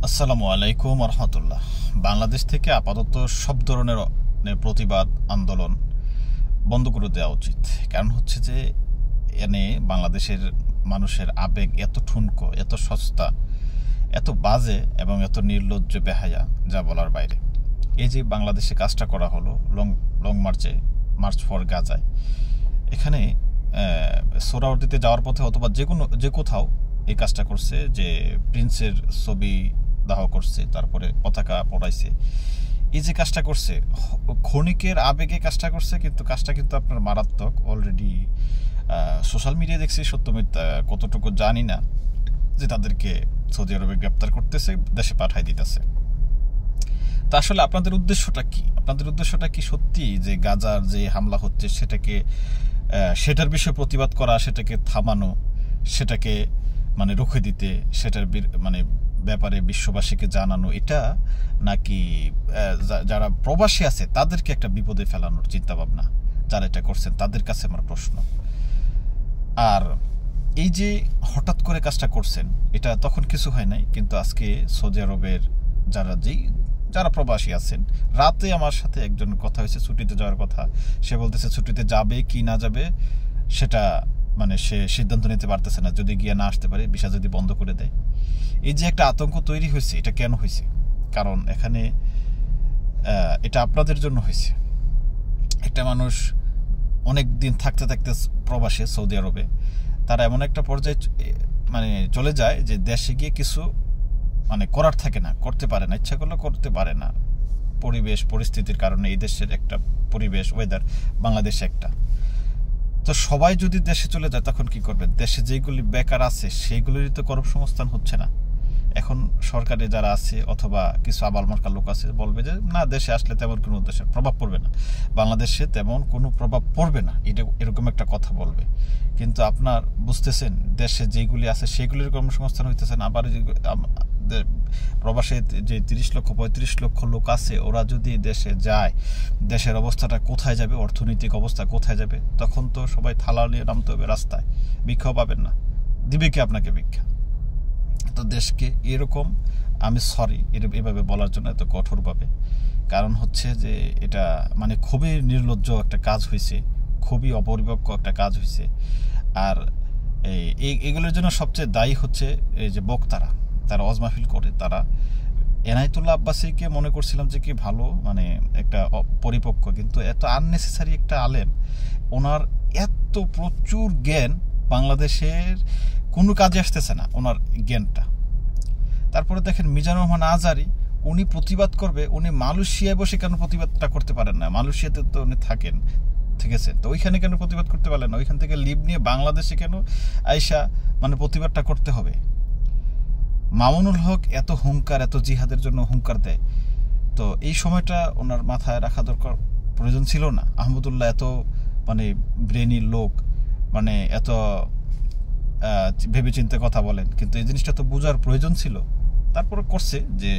আসসালামু আলাইকুম রহমতুল্লাহ। বাংলাদেশ থেকে আপাতত সব ধরনের প্রতিবাদ আন্দোলন বন্ধ করে দেওয়া উচিত। কারণ হচ্ছে যে এনে বাংলাদেশের মানুষের আবেগ এত ঠুনকো, এত সস্তা, এত বাজে এবং এত নির্লজ্জ বেহায়া, যা বলার বাইরে। এই যে বাংলাদেশে কাজটা করা হলো লং মার্চে, মার্চ ফর গাজায়, এখানে সোহরাওয়ার্দীতে যাওয়ার পথে অথবা যে কোথাও এই কাজটা করছে, যে প্রিন্সের ছবি দাহ করছে, তারপরে পতাকা পড়াইছে। এই যে কাজটা করছে, ক্ষণিকের আবেগে কাজটা করছে, কিন্তু কাজটা কিন্তু আপনার মারাত্মক। অলরেডি সোশ্যাল মিডিয়ায় দেখছি, সত্য মিথ্যা কতটুকু জানি না, যে তাদেরকে সৌদি আরবে গ্রেপ্তার করতেছে, দেশে পাঠাই দিতেছে। তা আসলে আপনাদের উদ্দেশ্যটা কি? আপনাদের উদ্দেশ্যটা কি সত্যি যে গাজার যে হামলা হচ্ছে সেটার বিষয়ে প্রতিবাদ করা, সেটাকে থামানো, সেটাকে রুখে দিতে, সেটার ব্যাপারে বিশ্ববাসীকে জানানো, এটা নাকি যারা প্রবাসী আছে তাদেরকে একটা বিপদে ফেলানোর চিন্তা ভাবনা যারা এটা করছেন তাদের কাছে আমার প্রশ্ন। আর এই যে হঠাৎ করে কাজটা করছেন, এটা তখন কিছু হয় নাই, কিন্তু আজকে সৌদি আরবের যারা প্রবাসী আছেন, রাতে আমার সাথে একজন কথা হয়েছে ছুটিতে যাওয়ার কথা। সে বলতেছে ছুটিতে যাবে কি না যাবে সেটা সে সিদ্ধান্ত নিতে পারতেছে না, যদি গিয়ে না আসতে পারে, ভিসা যদি বন্ধ করে দেয়। এই যে একটা আতঙ্ক তৈরি হয়েছে, এটা কেন হয়েছে? কারণ এখানে এটা আপনাদের জন্য হয়েছে। একটা মানুষ অনেক দিন থাকতে থাকতে প্রবাসে সৌদি আরবে, তারা এমন একটা পর্যায়ে চলে যায় যে দেশে গিয়ে কিছু করার থাকে না, করতে পারে না, ইচ্ছা করলে করতে পারে না, পরিবেশ পরিস্থিতির কারণে। এই দেশের একটা পরিবেশ, ওয়েদার, বাংলাদেশে একটা। তো সবাই যদি দেশে চলে যায় তখন কি করবে? দেশে যেগুলি বেকার আছে সেইগুলিরই তো কর্মসংস্থান হচ্ছে না। এখন সরকারে যারা আছে অথবা কিছু আবাল মার্কা লোক আছে, বলবে যে না, দেশে আসলে তেমন কোনো দেশের প্রভাব পড়বে না, বাংলাদেশে তেমন কোনো প্রভাব পড়বে না, এরকম একটা কথা বলবে। কিন্তু আপনার বুঝতেছেন, দেশে যেগুলি আছে সেগুলির কর্মসংস্থান হইতেছে না। আবার প্রবাসে যে 30 লক্ষ 35 লক্ষ লোক আছে, ওরা যদি দেশে যায়, দেশের অবস্থাটা কোথায় যাবে? অর্থনৈতিক অবস্থা কোথায় যাবে? তখন তো সবাই থালা নিয়ে নামতে হবে রাস্তায়। ভিক্ষাও পাবেন না, দিবে কি আপনাকে ভিক্ষা? তো দেশকে এরকম, আমি সরি এভাবে বলার জন্য এত কঠোরভাবে, কারণ হচ্ছে যে এটা খুবই নির্লজ্জ একটা কাজ হয়েছে, খুবই অপরিপক্ক একটা কাজ হয়েছে। আর এইগুলোর জন্য সবচেয়ে দায়ী হচ্ছে এই যে বক্তারা, তারা ওয়াজ মাহফিল করে। তারা এনায়েতুল্লাহ আব্বাসীকে মনে করছিলাম যে কি ভালো, একটা পরিপক্ক, কিন্তু এত আননেসেসারি একটা আলেম, ওনার এত প্রচুর জ্ঞান, বাংলাদেশের কোনো কাজে আসতেছে না ওনার জ্ঞানটা। তারপরে দেখেন মিজানুর রহমান আজহারী, উনি প্রতিবাদ করবে, উনি মালয়েশিয়ায় বসে কেন প্রতিবাদটা করতে পারেন না? মালয়েশিয়াতে তো উনি থাকেন, ঠিক আছে, তো ওইখানে কেন প্রতিবাদ করতে পারলেন না? ওইখান থেকে লিভ নিয়ে বাংলাদেশে কেন আইসা প্রতিবাদটা করতে হবে? মামুনুল হক এত হুঙ্কার, এত জিহাদের জন্য হুঙ্কার দেয়, তো এই সময়টা ওনার মাথায় রাখা দরকার, প্রয়োজন ছিল না? আহমদুল্লাহ এত ব্রেনি লোক, এত ভেবেচিন্তে কথা বলেন, কিন্তু এই জিনিসটা তো বোঝার প্রয়োজন ছিল। তারপরে করছে যে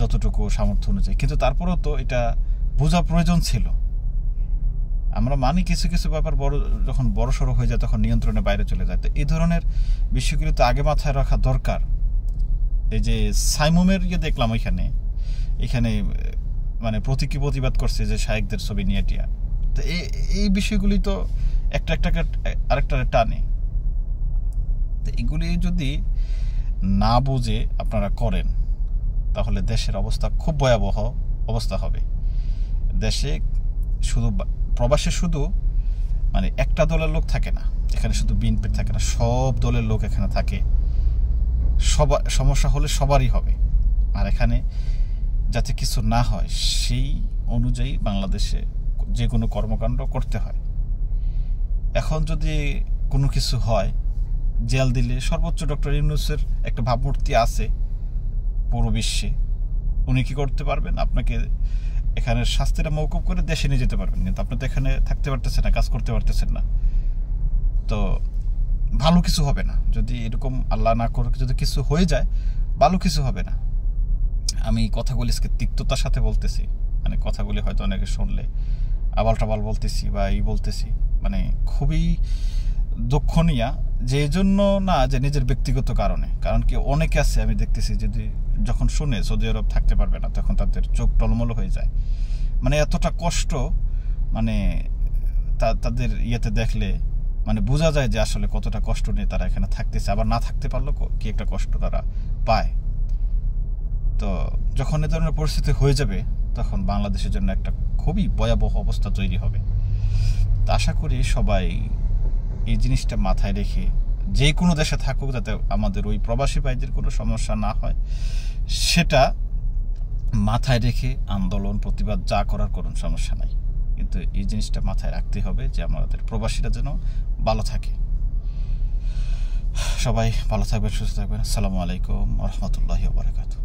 যতটুকু সামর্থ্য অনুযায়ী, কিন্তু তারপরেও তো এটা বোঝা প্রয়োজন ছিল। আমরা কিছু কিছু ব্যাপার যখন বড় সড়ো হয়ে যায় তখন নিয়ন্ত্রণের বাইরে চলে যায়। তো এই ধরনের বিষয়গুলো তো আগে মাথায় রাখা দরকার। এই যে সাইমুমের দেখলাম এখানে প্রতীকী প্রতিবাদ করছে যে শায়েকদের ছবি নিয়ে টিয়া। তো এই বিষয়গুলি তো আরেকটা টানে। তো এগুলি যদি না বুঝে আপনারা করেন, তাহলে দেশের অবস্থা খুব ভয়াবহ অবস্থা হবে। দেশে প্রবাসে শুধু একটা দলের লোক থাকে না, এখানে শুধু বিএনপির থাকে না, সব দলের লোক এখানে থাকে। সমস্যা হলে সবারই হবে। আর এখানে যাতে কিছু না হয় সেই অনুযায়ী বাংলাদেশে যে কোনো কর্মকাণ্ড করতে হয়। এখন যদি কোনো কিছু হয়, জেল দিলে, সর্বোচ্চ ডক্টর ইউনূসের একটা ভাবমূর্তি আছে পুরো বিশ্বে, উনি কি করতে পারবেন? আপনাকে এখানে শাস্তিটা মওকুফ করে দেশে নিয়ে যেতে পারবেন, কিন্তু আপনি তো এখানে থাকতে পারতেছেন না, কাজ করতে পারতেছেন না। তো ভালো কিছু হবে না যদি এরকম, আল্লাহ না করে যদি কিছু হয়ে যায়, ভালো কিছু হবে না। আমি কথাগুলি তিক্ততার সাথে বলতেছি, কথাগুলি হয়তো অনেকে শুনলে আবাল টাবাল বলতেছি বা বলতেছি, খুবই দুঃখনীয়া, যে এই জন্য না যে নিজের ব্যক্তিগত কারণে। কারণ কি অনেকে আছে আমি দেখতেছি যদি যখন শুনে সৌদি আরব থাকতে পারবে না তখন তাদের চোখ টলমলো হয়ে যায়। মানে এতটা কষ্ট, মানে তাদের ইয়েতে দেখলে মানে বোঝা যায় যে আসলে কতটা কষ্ট নিয়ে তারা এখানে থাকতেছে, আবার না থাকতে পারলেও কি একটা কষ্ট তারা পায়। তো যখন এ ধরনের পরিস্থিতি হয়ে যাবে তখন বাংলাদেশের জন্য একটা খুবই ভয়াবহ অবস্থা তৈরি হবে। তা আশা করি সবাই এই জিনিসটা মাথায় রেখে যে কোনো দেশে থাকুক যাতে আমাদের ওই প্রবাসী ভাইদের কোনো সমস্যা না হয় সেটা মাথায় রেখে আন্দোলন প্রতিবাদ যা করার কোনো সমস্যা নাই, কিন্তু এই জিনিসটা মাথায় রাখতে হবে যে আমাদের প্রবাসীরা যেন ভালো থাকে। সবাই ভালো থাকবেন, সুস্থ থাকবেন। আসসালামু আলাইকুম ওয়া রাহমাতুল্লাহি ওয়া বারাকাতুহু।